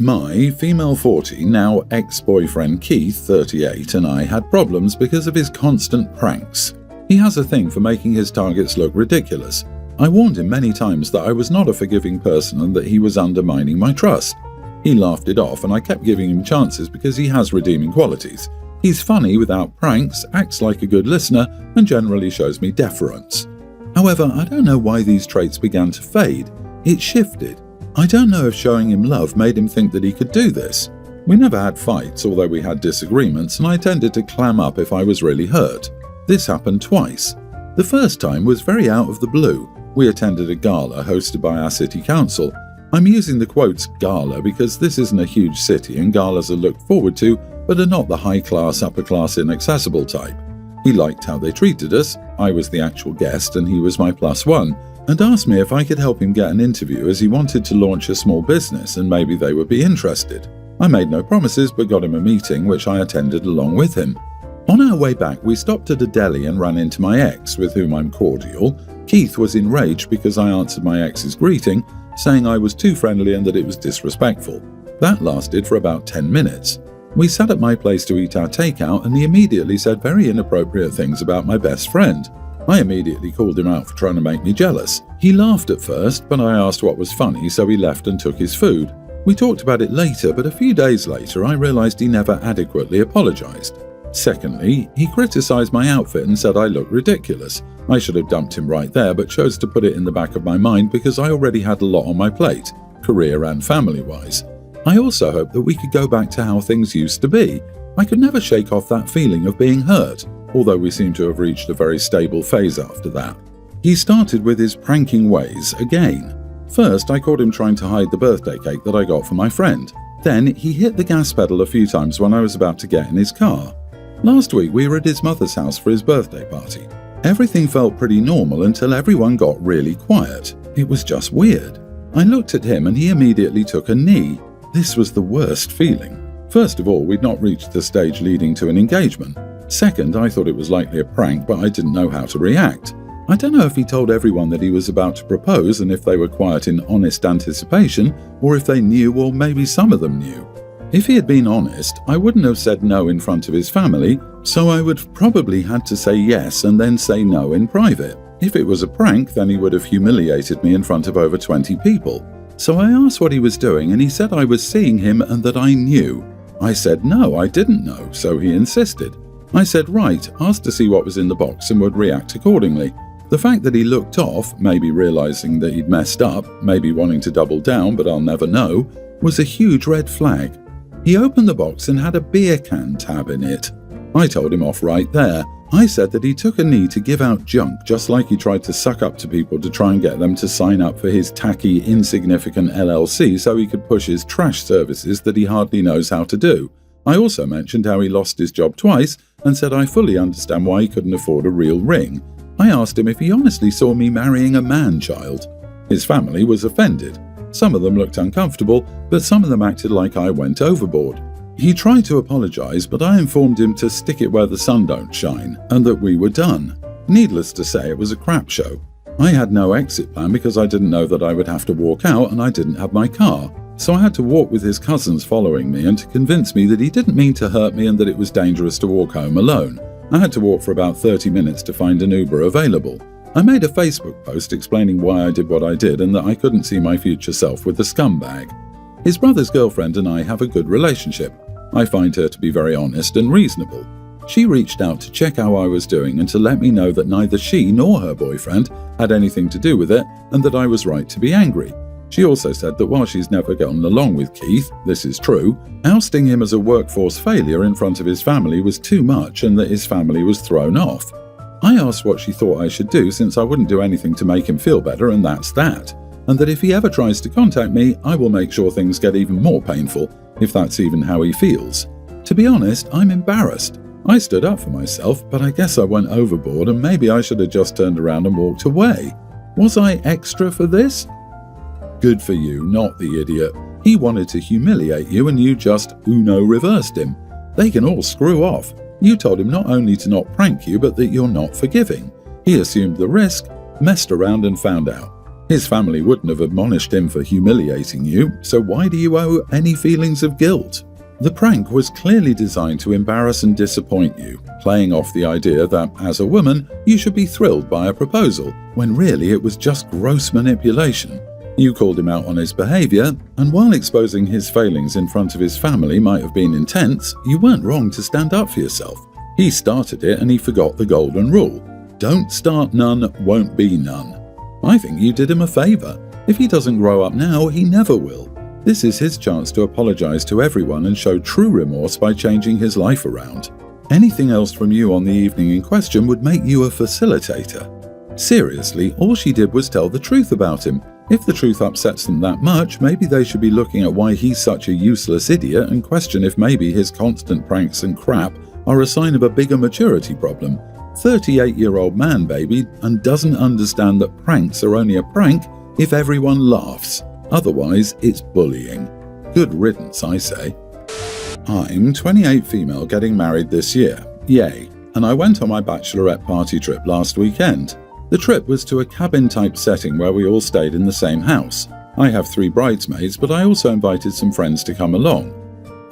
My female 40, now ex-boyfriend Keith, 38, and I had problems because of his constant pranks. He has a thing for making his targets look ridiculous. I warned him many times that I was not a forgiving person and that he was undermining my trust. He laughed it off and I kept giving him chances because he has redeeming qualities. He's funny without pranks, acts like a good listener, and generally shows me deference. However, I don't know why these traits began to fade. It shifted. I don't know if showing him love made him think that he could do this. We never had fights, although we had disagreements, and I tended to clam up if I was really hurt. This happened twice. The first time was very out of the blue. We attended a gala hosted by our city council. I'm using the quotes gala because this isn't a huge city and galas are looked forward to, but are not the high-class, upper-class, inaccessible type. He liked how they treated us. I was the actual guest and he was my plus one, and asked me if I could help him get an interview as he wanted to launch a small business and maybe they would be interested. I made no promises but got him a meeting which I attended along with him. On our way back we stopped at a deli and ran into my ex, with whom I'm cordial. Keith was enraged because I answered my ex's greeting, saying I was too friendly and that it was disrespectful. That lasted for about 10 minutes. We sat at my place to eat our takeout and he immediately said very inappropriate things about my best friend. I immediately called him out for trying to make me jealous. He laughed at first, but I asked what was funny, so he left and took his food. We talked about it later, but a few days later I realized he never adequately apologized. Secondly, he criticized my outfit and said I looked ridiculous. I should have dumped him right there, but chose to put it in the back of my mind because I already had a lot on my plate, career and family-wise. I also hoped that we could go back to how things used to be. I could never shake off that feeling of being hurt, although we seem to have reached a very stable phase after that. He started with his pranking ways again. First, I caught him trying to hide the birthday cake that I got for my friend. Then, he hit the gas pedal a few times when I was about to get in his car. Last week, we were at his mother's house for his birthday party. Everything felt pretty normal until everyone got really quiet. It was just weird. I looked at him and he immediately took a knee. This was the worst feeling. First of all, we'd not reached the stage leading to an engagement. Second, I thought it was likely a prank, but I didn't know how to react. I don't know if he told everyone that he was about to propose and if they were quiet in honest anticipation, or if they knew, or maybe some of them knew. If he had been honest, I wouldn't have said no in front of his family, so I would probably had to say yes and then say no in private. If it was a prank, then he would have humiliated me in front of over 20 people. So I asked what he was doing and he said I was seeing him and that I knew. I said no, I didn't know, so he insisted. I said right, asked to see what was in the box and would react accordingly. The fact that he looked off, maybe realizing that he'd messed up, maybe wanting to double down but I'll never know, was a huge red flag. He opened the box and had a beer can tab in it. I told him off right there. I said that he took a knee to give out junk just like he tried to suck up to people to try and get them to sign up for his tacky, insignificant LLC so he could push his trash services that he hardly knows how to do. I also mentioned how he lost his job twice and said I fully understand why he couldn't afford a real ring. I asked him if he honestly saw me marrying a man-child. His family was offended. Some of them looked uncomfortable, but some of them acted like I went overboard. He tried to apologize, but I informed him to stick it where the sun don't shine, and that we were done. Needless to say, it was a crap show. I had no exit plan because I didn't know that I would have to walk out and I didn't have my car. So I had to walk with his cousins following me and to convince me that he didn't mean to hurt me and that it was dangerous to walk home alone. I had to walk for about 30 minutes to find an Uber available. I made a Facebook post explaining why I did what I did and that I couldn't see my future self with the scumbag. His brother's girlfriend and I have a good relationship. I find her to be very honest and reasonable. She reached out to check how I was doing and to let me know that neither she nor her boyfriend had anything to do with it and that I was right to be angry. She also said that while she's never gotten along with Keith, this is true, ousting him as a workforce failure in front of his family was too much and that his family was thrown off. I asked what she thought I should do since I wouldn't do anything to make him feel better and that's that, and that if he ever tries to contact me, I will make sure things get even more painful, if that's even how he feels. To be honest, I'm embarrassed. I stood up for myself, but I guess I went overboard and maybe I should have just turned around and walked away. Was I extra for this? Good for you, not the idiot. He wanted to humiliate you and you just Uno reversed him. They can all screw off. You told him not only to not prank you, but that you're not forgiving. He assumed the risk, messed around and found out. His family wouldn't have admonished him for humiliating you, so why do you owe any feelings of guilt? The prank was clearly designed to embarrass and disappoint you, playing off the idea that, as a woman, you should be thrilled by a proposal, when really it was just gross manipulation. You called him out on his behaviour, and while exposing his failings in front of his family might have been intense, you weren't wrong to stand up for yourself. He started it and he forgot the golden rule. Don't start none, won't be none. I think you did him a favour. If he doesn't grow up now, he never will. This is his chance to apologise to everyone and show true remorse by changing his life around. Anything else from you on the evening in question would make you a facilitator. Seriously, all she did was tell the truth about him. If the truth upsets them that much, maybe they should be looking at why he's such a useless idiot and question if maybe his constant pranks and crap are a sign of a bigger maturity problem. 38-year-old man, baby, and doesn't understand that pranks are only a prank if everyone laughs. Otherwise, it's bullying. Good riddance, I say. I'm 28 female getting married this year. Yay. And I went on my bachelorette party trip last weekend. The trip was to a cabin-type setting where we all stayed in the same house. I have 3 bridesmaids, but I also invited some friends to come along.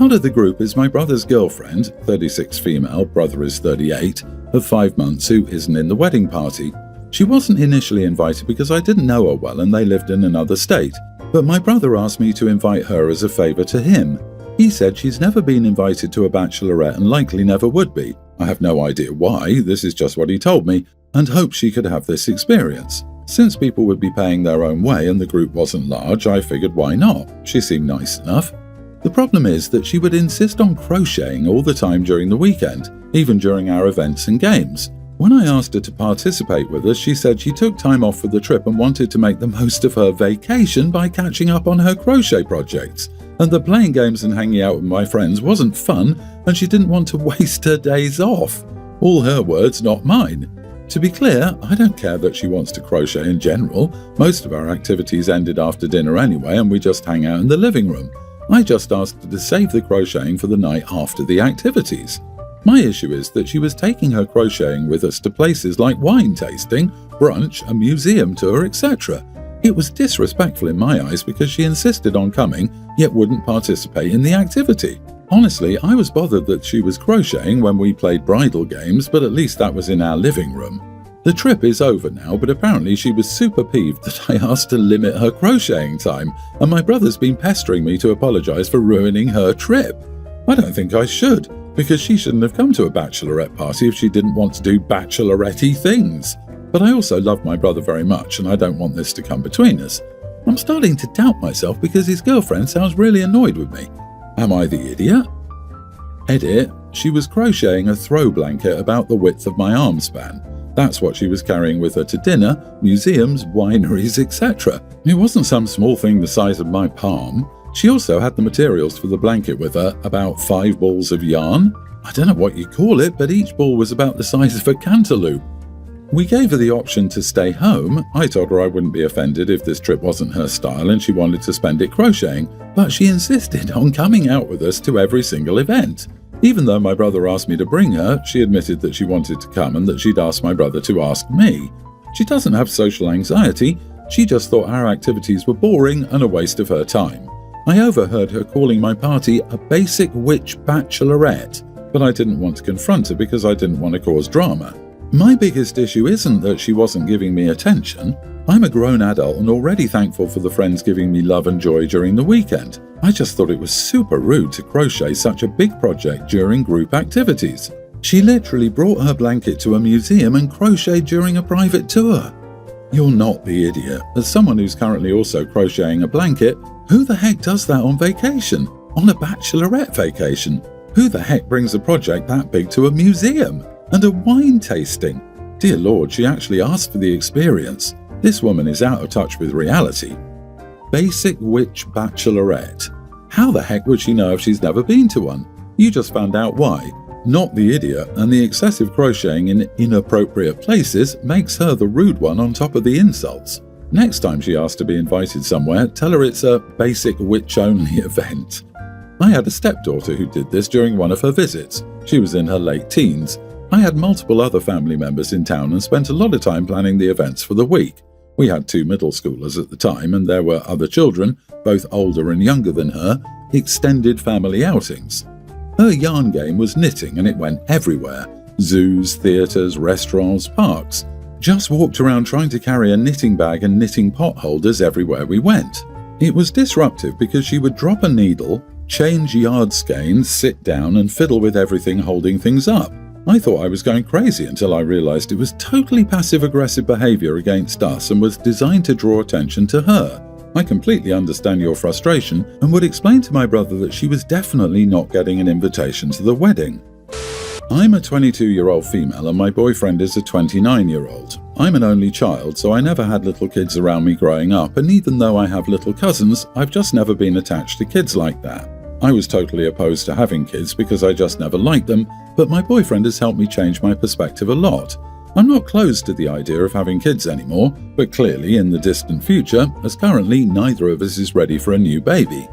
Out of the group is my brother's girlfriend, 36 female, brother is 38, of 5 months, who isn't in the wedding party. She wasn't initially invited because I didn't know her well and they lived in another state. But my brother asked me to invite her as a favour to him. He said she's never been invited to a bachelorette and likely never would be. I have no idea why, this is just what he told me, and hoped she could have this experience. Since people would be paying their own way and the group wasn't large, I figured why not? She seemed nice enough. The problem is that she would insist on crocheting all the time during the weekend, even during our events and games. When I asked her to participate with us, she said she took time off for the trip and wanted to make the most of her vacation by catching up on her crochet projects, and that playing games and hanging out with my friends wasn't fun and she didn't want to waste her days off. All her words, not mine. To be clear, I don't care that she wants to crochet in general. Most of our activities ended after dinner anyway and we just hang out in the living room. I just asked her to save the crocheting for the night after the activities. My issue is that she was taking her crocheting with us to places like wine tasting, brunch, a museum tour, etc. It was disrespectful in my eyes because she insisted on coming, yet wouldn't participate in the activity. Honestly, I was bothered that she was crocheting when we played bridal games, but at least that was in our living room. The trip is over now, but apparently she was super peeved that I asked to limit her crocheting time, and my brother's been pestering me to apologise for ruining her trip. I don't think I should, because she shouldn't have come to a bachelorette party if she didn't want to do bachelorette-y things. But I also love my brother very much and I don't want this to come between us. I'm starting to doubt myself because his girlfriend sounds really annoyed with me. Am I the idiot? Edit, she was crocheting a throw blanket about the width of my arm span. That's what she was carrying with her to dinner, museums, wineries, etc. It wasn't some small thing the size of my palm. She also had the materials for the blanket with her, about 5 balls of yarn. I don't know what you call it, but each ball was about the size of a cantaloupe. We gave her the option to stay home. I told her I wouldn't be offended if this trip wasn't her style and she wanted to spend it crocheting, but she insisted on coming out with us to every single event. Even though my brother asked me to bring her, she admitted that she wanted to come and that she'd asked my brother to ask me. She doesn't have social anxiety, she just thought our activities were boring and a waste of her time. I overheard her calling my party a basic witch bachelorette, but I didn't want to confront her because I didn't want to cause drama. My biggest issue isn't that she wasn't giving me attention. I'm a grown adult and already thankful for the friends giving me love and joy during the weekend. I just thought it was super rude to crochet such a big project during group activities. She literally brought her blanket to a museum and crocheted during a private tour. You're not the idiot. As someone who's currently also crocheting a blanket, who the heck does that on vacation? On a bachelorette vacation? Who the heck brings a project that big to a museum? And a wine tasting? Dear Lord, she actually asked for the experience. This woman is out of touch with reality. Basic witch bachelorette. How the heck would she know if she's never been to one? You just found out why. Not the idiot, and the excessive crocheting in inappropriate places makes her the rude one on top of the insults. Next time she asks to be invited somewhere, tell her it's a basic witch-only event. I had a stepdaughter who did this during one of her visits. She was in her late teens. I had multiple other family members in town and spent a lot of time planning the events for the week. We had 2 middle schoolers at the time, and there were other children, both older and younger than her, extended family outings. Her yarn game was knitting, and it went everywhere. Zoos, theatres, restaurants, parks. Just walked around trying to carry a knitting bag and knitting pot holders everywhere we went. It was disruptive because she would drop a needle, change yard skeins, sit down and fiddle with everything holding things up. I thought I was going crazy until I realised it was totally passive-aggressive behaviour against us and was designed to draw attention to her. I completely understand your frustration and would explain to my brother that she was definitely not getting an invitation to the wedding. I'm a 22-year-old female and my boyfriend is a 29-year-old. I'm an only child, so I never had little kids around me growing up, and even though I have little cousins, I've just never been attached to kids like that. I was totally opposed to having kids because I just never liked them, but my boyfriend has helped me change my perspective a lot. I'm not closed to the idea of having kids anymore, but clearly in the distant future, as currently neither of us is ready for a new baby.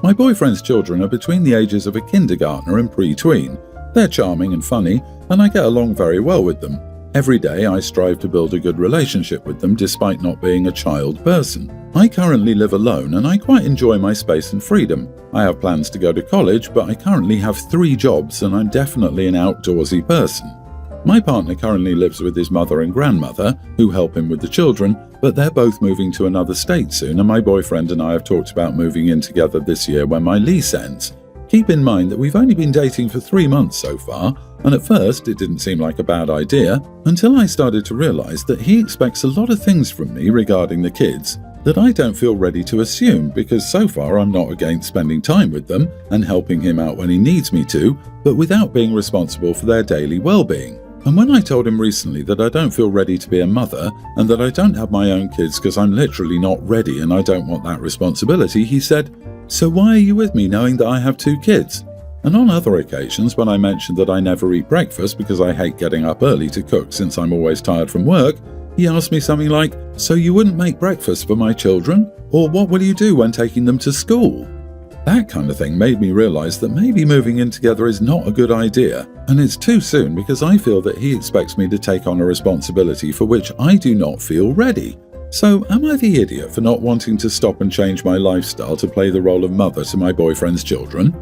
My boyfriend's children are between the ages of a kindergartner and pre-tween. They're charming and funny, and I get along very well with them. Every day I strive to build a good relationship with them despite not being a child person. I currently live alone and I quite enjoy my space and freedom. I have plans to go to college, but I currently have 3 jobs and I'm definitely an outdoorsy person. My partner currently lives with his mother and grandmother, who help him with the children, but they're both moving to another state soon, and my boyfriend and I have talked about moving in together this year when my lease ends. Keep in mind that we've only been dating for 3 months so far, and at first it didn't seem like a bad idea until I started to realise that he expects a lot of things from me regarding the kids that I don't feel ready to assume, because so far I'm not against spending time with them and helping him out when he needs me to, but without being responsible for their daily well-being. And when I told him recently that I don't feel ready to be a mother and that I don't have my own kids because I'm literally not ready and I don't want that responsibility, he said, "So why are you with me knowing that I have 2 kids?" And on other occasions, when I mentioned that I never eat breakfast because I hate getting up early to cook since I'm always tired from work, he asked me something like, "So you wouldn't make breakfast for my children? Or what will you do when taking them to school?" That kind of thing made me realise that maybe moving in together is not a good idea, and it's too soon because I feel that he expects me to take on a responsibility for which I do not feel ready. So am I the idiot for not wanting to stop and change my lifestyle to play the role of mother to my boyfriend's children?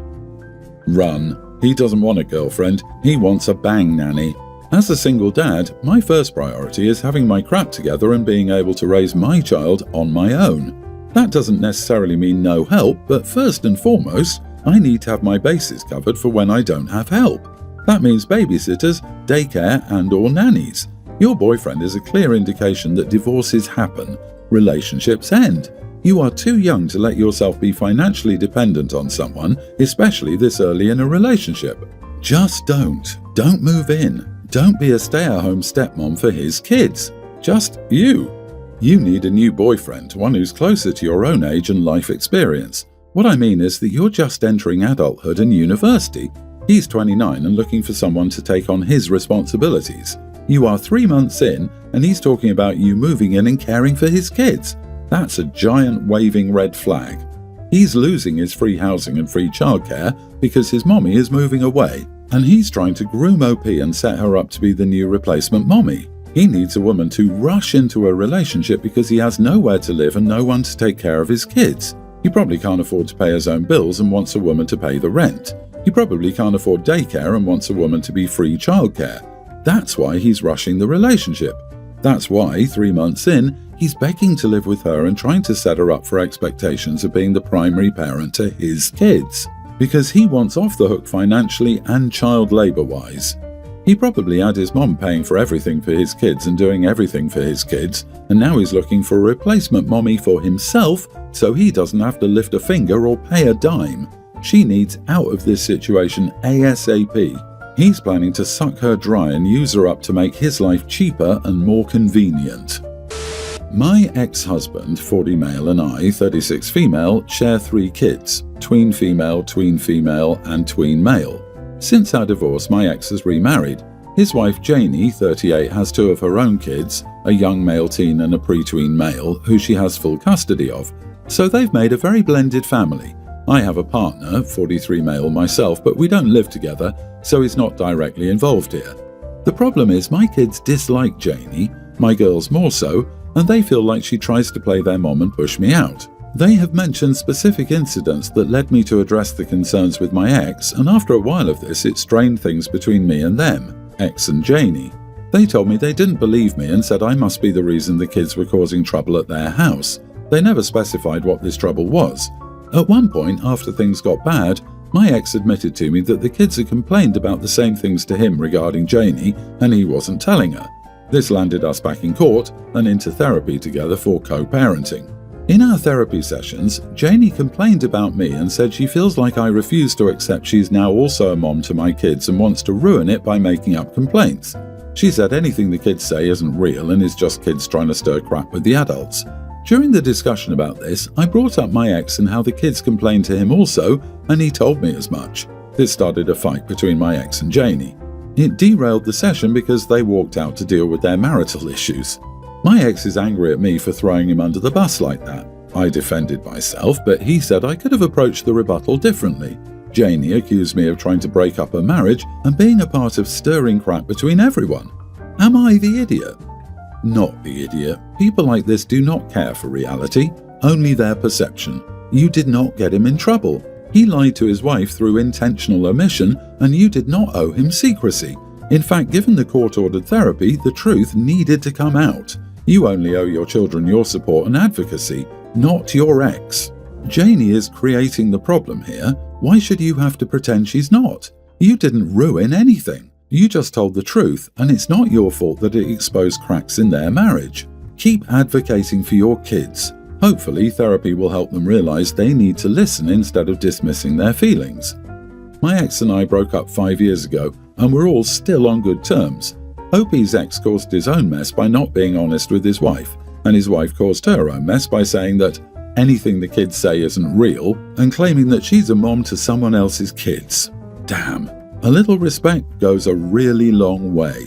Run. He doesn't want a girlfriend, he wants a bang nanny. As a single dad, my first priority is having my crap together and being able to raise my child on my own. That doesn't necessarily mean no help, but first and foremost, I need to have my bases covered for when I don't have help. That means babysitters, daycare and/or nannies. Your boyfriend is a clear indication that divorces happen, relationships end. You are too young to let yourself be financially dependent on someone, especially this early in a relationship. Just don't. Don't move in. Don't be a stay-at-home stepmom for his kids. Just you. You need a new boyfriend, one who's closer to your own age and life experience. What I mean is that you're just entering adulthood and university. He's 29 and looking for someone to take on his responsibilities. You are 3 months in and he's talking about you moving in and caring for his kids. That's a giant waving red flag. He's losing his free housing and free childcare because his mommy is moving away, and he's trying to groom OP and set her up to be the new replacement mommy. He needs a woman to rush into a relationship because he has nowhere to live and no one to take care of his kids. He probably can't afford to pay his own bills and wants a woman to pay the rent. He probably can't afford daycare and wants a woman to be free childcare. That's why he's rushing the relationship. That's why, 3 months in, he's begging to live with her and trying to set her up for expectations of being the primary parent to his kids. Because he wants off the hook financially and child labour-wise. He probably had his mom paying for everything for his kids and doing everything for his kids, and now he's looking for a replacement mommy for himself so he doesn't have to lift a finger or pay a dime. She needs out of this situation ASAP. He's planning to suck her dry and use her up to make his life cheaper and more convenient. My ex-husband, 40 male, and I, 36 female, share 3 kids, tween female, and tween male. Since our divorce, my ex has remarried. His wife Janie, 38, has 2 of her own kids, a young male teen and a pre-tween male, who she has full custody of. So they've made a very blended family. I have a partner, 43 male myself, but we don't live together, so he's not directly involved here. The problem is my kids dislike Janie, my girls more so, and they feel like she tries to play their mom and push me out. They have mentioned specific incidents that led me to address the concerns with my ex, and after a while of this, it strained things between me and them, ex and Janie. They told me they didn't believe me and said I must be the reason the kids were causing trouble at their house. They never specified what this trouble was. At one point, after things got bad, my ex admitted to me that the kids had complained about the same things to him regarding Janie, and he wasn't telling her. This landed us back in court and into therapy together for co-parenting. In our therapy sessions, Janie complained about me and said she feels like I refuse to accept she's now also a mom to my kids and wants to ruin it by making up complaints. She said anything the kids say isn't real and is just kids trying to stir crap with the adults. During the discussion about this, I brought up my ex and how the kids complained to him also, and he told me as much. This started a fight between my ex and Janie. It derailed the session because they walked out to deal with their marital issues. My ex is angry at me for throwing him under the bus like that. I defended myself, but he said I could have approached the rebuttal differently. Janie accused me of trying to break up her marriage and being a part of stirring crap between everyone. Am I the idiot? Not the idiot. People like this do not care for reality, only their perception. You did not get him in trouble. He lied to his wife through intentional omission, and you did not owe him secrecy. In fact, given the court-ordered therapy, the truth needed to come out. You only owe your children your support and advocacy, not your ex. Janie is creating the problem here. Why should you have to pretend she's not? You didn't ruin anything. You just told the truth, and it's not your fault that it exposed cracks in their marriage. Keep advocating for your kids. Hopefully, therapy will help them realize they need to listen instead of dismissing their feelings. My ex and I broke up 5 years ago, and we're all still on good terms. Opie's ex caused his own mess by not being honest with his wife, and his wife caused her own mess by saying that anything the kids say isn't real and claiming that she's a mom to someone else's kids. Damn. A little respect goes a really long way.